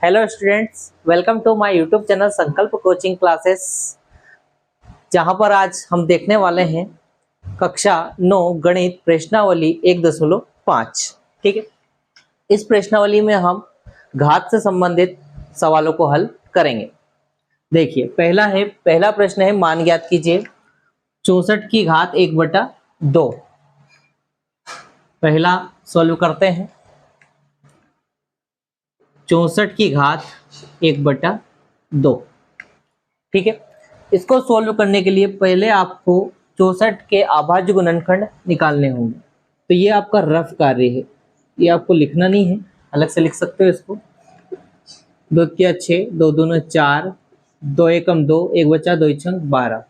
Hello students, welcome to my YouTube channel Sankalp coaching classes. जहां पर आज हम देखने वाले हैं कक्षा 9 गणित प्रश्नावली 1.5। ठीक है, इस प्रश्नावली में हम घात से संबंधित सवालों को हल करेंगे। देखिए, पहला प्रश्न है, मान ज्ञात कीजिए 64 की घात 1/2। पहला सॉल्व करते हैं। 64 की घात 1/2। ठीक है, इसको सॉल्व करने के लिए पहले आपको 64 के अभाज्य गुणनखंड निकालने होंगे। तो ये आपका रफ कार्य है, ये आपको लिखना नहीं है, अलग से लिख सकते हो इसको। 2 तिया 6, 2 दूना 4, 2 एकम 2, 1 बचा 2 छंग 12,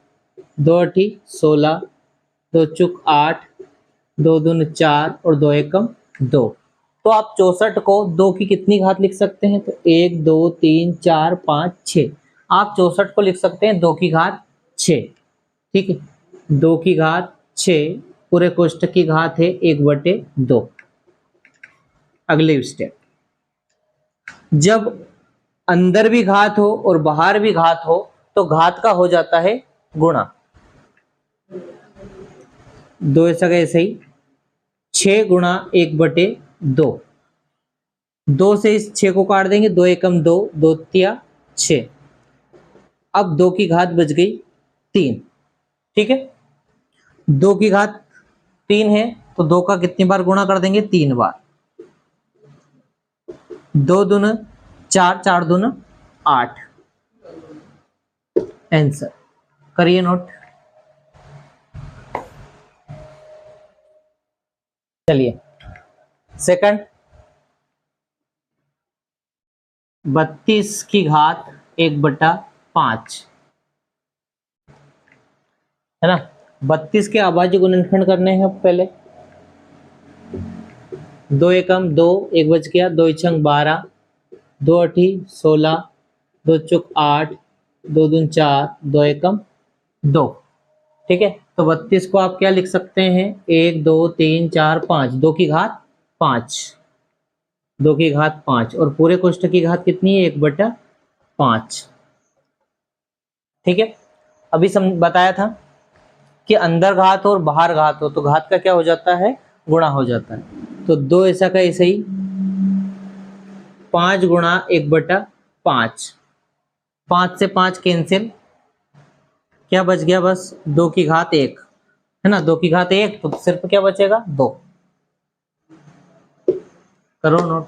2 अठी 16, 2 चुक 8, 2 दूना 4 और 2 एकम 2। तो आप 64 को 2 की कितनी घात लिख सकते हैं? तो 1 2 3 4 5 6। आप 64 को लिख सकते हैं 2 की घात 6। ठीक है, 2 की घात 6 पूरे कोष्ठक की घात है 1/2। अगले स्टेप, जब अंदर भी घात हो और बाहर भी घात हो तो घात का हो जाता है गुणा। 2 ऐसा कैसे ही 6 गुणा 1/2। 2 से इस 6 को काट देंगे, 2 एकम 2, 2 तिया 6। अब 2 की घात बच गई 3। ठीक है, 2 की घात 3 है तो 2 का कितनी बार गुणा कर देंगे? 3 बार। 2 दूना 4, 4 दूना 8। आंसर करिए नोट। चलिए सेकंड, 32 की घात 1/5 है ना। 32 के अभाज्य गुणनखंड करने हैं पहले। 2 एकम 2, 1 बच गया, 2 छंग 12, 2 अठी 16, 2 चुक 8, 2 दून 4, 2 एकम 2। ठीक है, तो 32 को आप क्या लिख सकते हैं? 1 2 3 4 5, 2 की घात 5, 2 की घात 5 और पूरे कोष्ठक की घात कितनी है? 1/5। ठीक है, अभी बताया था कि अंदर घात हो और बाहर घात हो तो घात का क्या हो जाता है? गुणा हो जाता है। तो 2 ऐसा का ऐसे ही 5 गुणा 1/5। 5 से 5 कैंसिल, क्या बच गया? बस 2 की घात 1 है ना। 2 की घात 1 तो सिर्फ क्या बचेगा? 2। करो नोट।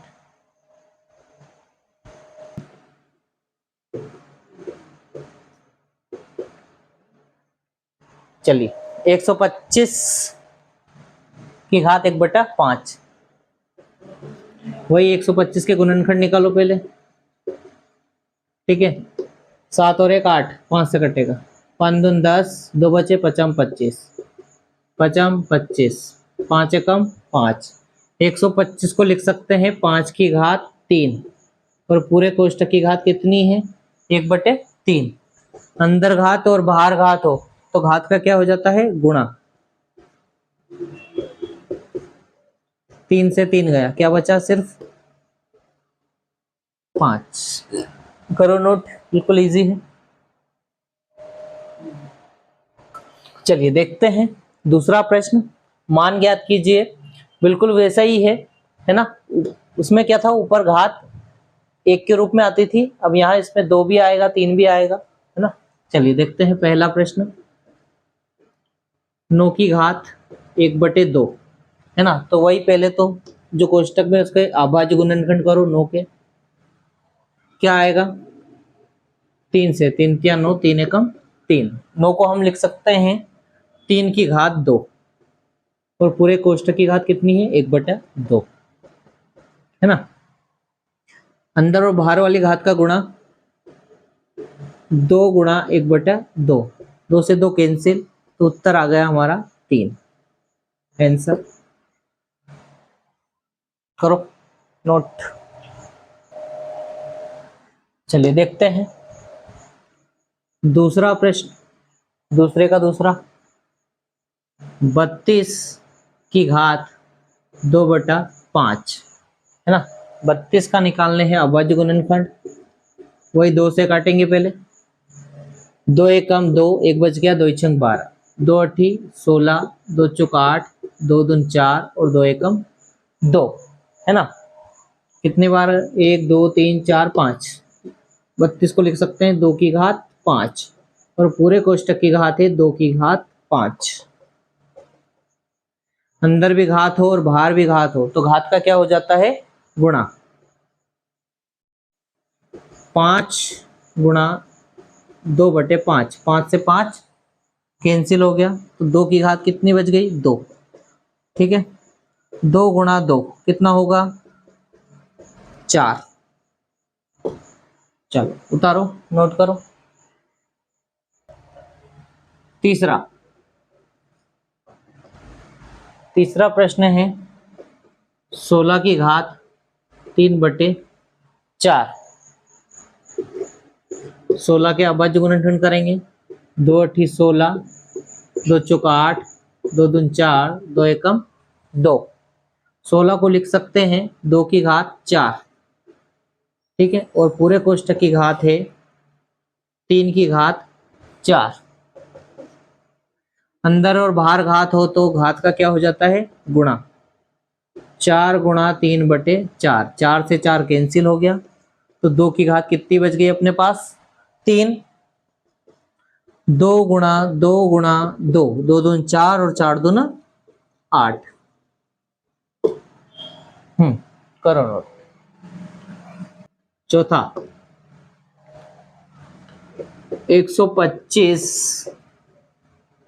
चलिए, 125 की घात 1/5, वही 125 के गुणनखंड निकालो पहले। ठीक है, 7 और 1 8, 5 से कटेगा, 5 दून 10, 2 बचे 5 25, 5 25, 5 एकम 5। 125 को लिख सकते हैं 5 की घात 3 और पूरे कोष्ठक की घात कितनी है? 1/3। अंदर घात और बाहर घात हो तो घात का क्या हो जाता है? गुणा। 3 से 3 गया, क्या बचा? सिर्फ 5। करो नोट, बिल्कुल इजी है। चलिए देखते हैं दूसरा प्रश्न। मान ज्ञात कीजिए, बिल्कुल वैसा ही है ना। उसमें क्या था? ऊपर घात 1 के रूप में आती थी, अब यहाँ इसमें 2 भी आएगा, 3 भी आएगा, है ना। चलिए देखते हैं पहला प्रश्न। 9 की घात 1/2 है ना। तो वही पहले तो जो कोष्ठक में उसके अभाज्य गुणनखंड करो 9 के, क्या आएगा? 3 से 3 तिया 9, 3 एकम 3। 9 को हम लिख सकते हैं 3 की घात 2 और पूरे कोष्ठक की घात कितनी है? 1/2 है ना। अंदर और बाहर वाली घात का गुणा 2 गुणा 1/2। 2 से 2 कैंसिल, तो उत्तर आ गया हमारा 3। आंसर करो नोट। चलिए देखते हैं दूसरा प्रश्न, दूसरे का दूसरा। 32 की घात 2/5 है ना। 32 का निकालने हैं अभाज्य गुणनखंड, वही 2 से काटेंगे पहले। 2 एकम 2, एक बच गया, 2 छंग 12, 2 अठी 16, 2 चौक 8, 2 दून 4 और 2 एकम 2, है ना। कितने बार? 1 2 3 4 5। 32 को लिख सकते हैं 2 की घात 5 और पूरे कोष्टक की घात है 2 की घात 5। अंदर भी घात हो और बाहर भी घात हो तो घात का क्या हो जाता है? गुणा। 5 गुणा 2/5, 5 से 5 कैंसिल हो गया तो 2 की घात कितनी बच गई? 2। ठीक है, 2 गुणा 2 कितना होगा? 4। चलो उतारो, नोट करो। तीसरा प्रश्न है 16 की घात 3/4। 16 के अभाज्य गुणनखंड करेंगे। 2 अठी 16, 2 चौक 8, 2 दून 4, 2 एकम 2। 16 को लिख सकते हैं 2 की घात 4। ठीक है, और पूरे कोष्ठक की घात है 3 की घात 4। अंदर और बाहर घात हो तो घात का क्या हो जाता है? गुणा। 4 गुणा 3/4, 4 से 4 कैंसिल हो गया तो 2 की घात कितनी बच गई अपने पास? 3। 2 गुणा 2 गुणा 2, 2 दून 4 और 4 दून 8। करो नोट। चौथा 125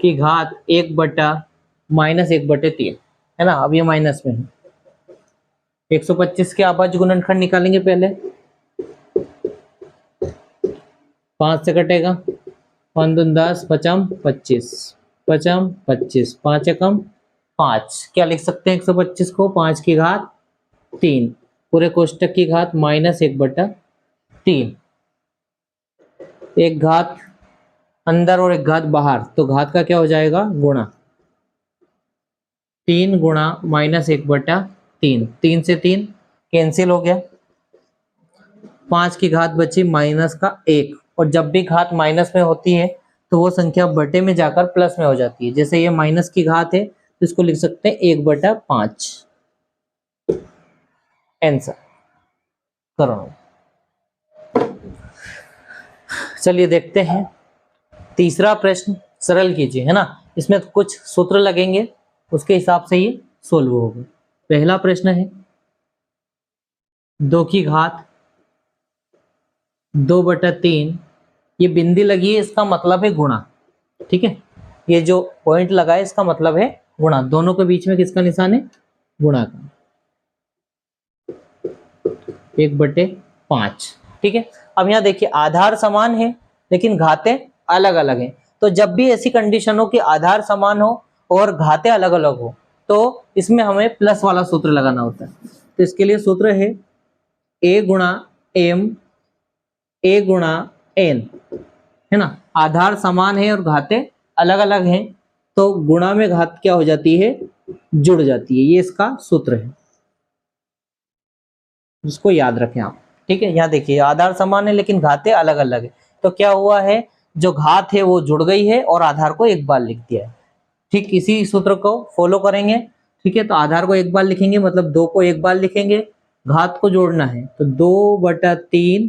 की घात 1/-1/3, है ना। अब ये माइनस में है। 125 के अभाज्य गुणनखंड निकालेंगे पहले। 5 से कटेगा, 5 दून 10, 5 25, 5 25, 5 एकम 5। क्या लिख सकते हैं 125 को? 5 की घात 3, पूरे कोष्टक की घात -1/3। एक घात अंदर और एक घात बाहर तो घात का क्या हो जाएगा? गुणा। 3 गुणा -1/3, 3 से 3 कैंसिल हो गया। 5 की घात बची -1, और जब भी घात माइनस में होती है तो वो संख्या बटे में जाकर प्लस में हो जाती है। जैसे ये माइनस की घात है तो इसको लिख सकते हैं 1/5। आंसर करो। चलिए देखते हैं तीसरा प्रश्न। सरल कीजिए, है ना। इसमें कुछ सूत्र लगेंगे, उसके हिसाब से ये सोल्व होगा। पहला प्रश्न है 2 की घात 2/3, ये बिंदी लगी है, इसका मतलब है गुणा। ठीक है, ये जो पॉइंट लगा है इसका मतलब है गुणा। दोनों के बीच में किसका निशान है? गुणा का। 1/5। ठीक है, अब यहाँ देखिए आधार समान है लेकिन घातें अलग अलग हैं। तो जब भी ऐसी कंडीशन हो कि आधार समान हो और घातें अलग अलग हो तो इसमें हमें प्लस वाला सूत्र लगाना होता है। तो इसके लिए सूत्र है a गुणा m a गुणा n, है ना। आधार समान है और घातें अलग अलग हैं तो गुणा में घात क्या हो जाती है? जुड़ जाती है। ये इसका सूत्र है, इसको याद रखें आप। ठीक है, यहाँ देखिए आधार समान है लेकिन घातें अलग अलग है तो क्या हुआ है? जो घात है वो जुड़ गई है और आधार को एक बार लिख दिया है। ठीक इसी सूत्र को फॉलो करेंगे। ठीक है, तो आधार को एक बार लिखेंगे मतलब 2 को एक बार लिखेंगे, घात को जोड़ना है तो 2/3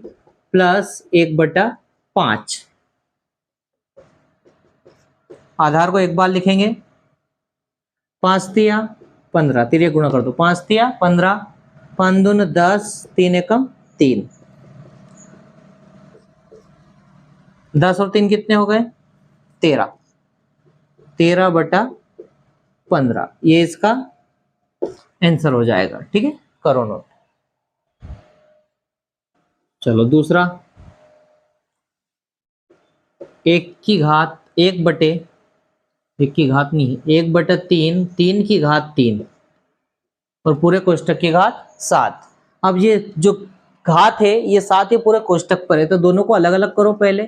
प्लस 1/5। आधार को एक बार लिखेंगे, 5 तिया 15, तिरिया गुणा कर दो, 5 तिया 15, 5 दून 10, 3 एकम 3, 10 और 3 कितने हो गए? 13, 13/15, ये इसका आंसर हो जाएगा। ठीक है, करो नोट। चलो दूसरा 1 की घात 1 की घात नहीं, 1/3, 3 की घात 3 और पूरे कोष्टक की घात 7। अब ये जो घात है ये 7 ही पूरे कोष्टक पर है तो दोनों को अलग अलग करो पहले।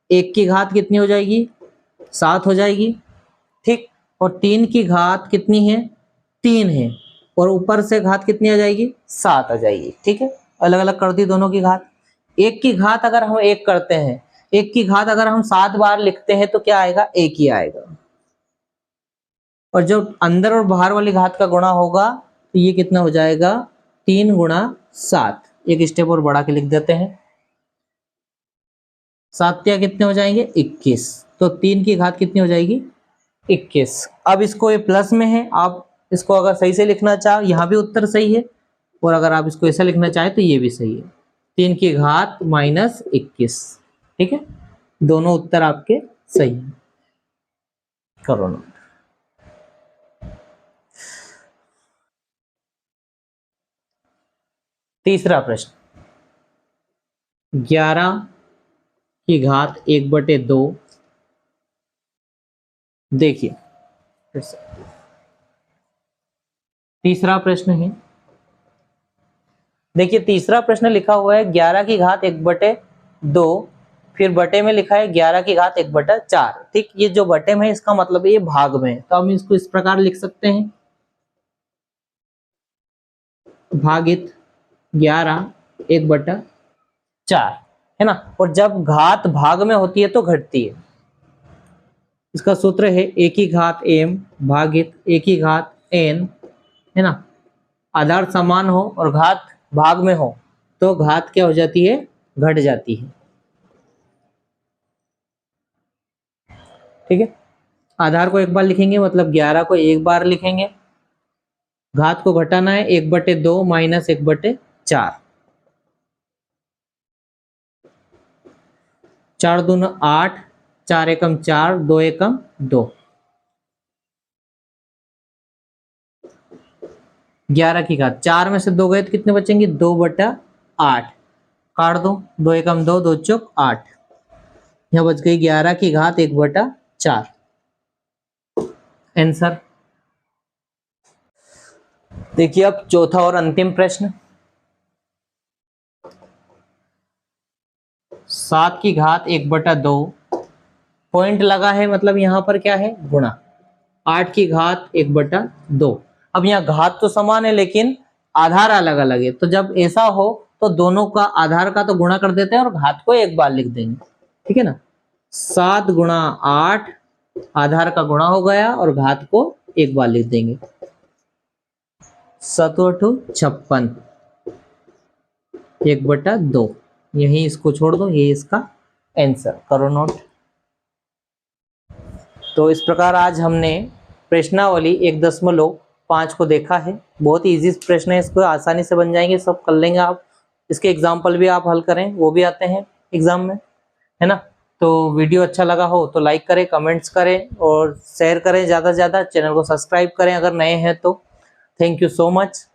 1 की घात कितनी हो जाएगी? 7 हो जाएगी। ठीक, और 3 की घात कितनी है? 3 है और ऊपर से घात कितनी आ जाएगी, 7 आ जाएगी। ठीक है, अलग अलग कर दी दोनों की घात। एक की घात अगर हम 1 करते हैं, एक की घात अगर हम 7 बार लिखते हैं तो क्या आएगा, 1 ही आएगा। और जो अंदर और बाहर वाली घात का गुणा होगा तो ये कितना हो जाएगा, 3 गुणा 7। एक स्टेप और बढ़ा के लिख देते हैं, 7 क्या कितने हो जाएंगे, 21। तो 3 की घात कितनी हो जाएगी, 21। अब इसको ये प्लस में है, आप इसको अगर सही से लिखना चाहो, यहाँ भी उत्तर सही है, और अगर आप इसको ऐसा लिखना चाहे तो ये भी सही है, 3 की घात माइनस 21। ठीक है, दोनों उत्तर आपके सही है। करो नोट। तीसरा प्रश्न, 11 की घात 1/2। देखिए फिर से तीसरा प्रश्न है। देखिए तीसरा प्रश्न लिखा हुआ है 11 की घात 1/2, फिर बटे में लिखा है 11 की घात 1/4। ठीक, ये जो बटे में है इसका मतलब है ये भाग में है, तो हम इसको इस प्रकार लिख सकते हैं, भागित 11 1/4, है ना। और जब घात भाग में होती है तो घटती है। इसका सूत्र है a की घात m भागित a की घात n, है ना। आधार समान हो और घात भाग में हो तो घात क्या हो जाती है, घट जाती है। ठीक है, आधार को एक बार लिखेंगे मतलब 11 को एक बार लिखेंगे, घात को घटाना है 1/2 माइनस 1/4, 4 दूना 8, 4 एकम 4, 2 एकम 2। 11 की घात 4 में से 2 गए तो कितने बचेंगे, 2/8, काट दो, 2 एकम 2, 2 चौक 8, यहाँ बच गई 11 की घात 1/4 आंसर। देखिए अब चौथा और अंतिम प्रश्न, 7 की घात 1/2, पॉइंट लगा है मतलब यहाँ पर क्या है, गुणा। 8 की घात 1/2। अब यहाँ घात तो समान है लेकिन आधार अलग अलग है, तो जब ऐसा हो तो दोनों का आधार का तो गुणा कर देते हैं और घात को एक बार लिख देंगे। ठीक है ना, 7 गुणा 8 आधार का गुणा हो गया और घात को एक बार लिख देंगे, 7 56 1/2। यही इसको छोड़ दो, ये इसका आंसर। करो नोट। तो इस प्रकार आज हमने प्रश्नावली 1.5 को देखा है। बहुत ही इजी प्रश्न है, इसको आसानी से बन जाएंगे, सब कर लेंगे आप। इसके एग्जाम्पल भी आप हल करें, वो भी आते हैं एग्जाम में, है ना। तो वीडियो अच्छा लगा हो तो लाइक करें, कमेंट्स करें और शेयर करें ज़्यादा से ज़्यादा। चैनल को सब्सक्राइब करें अगर नए हैं तो। Thank you so much.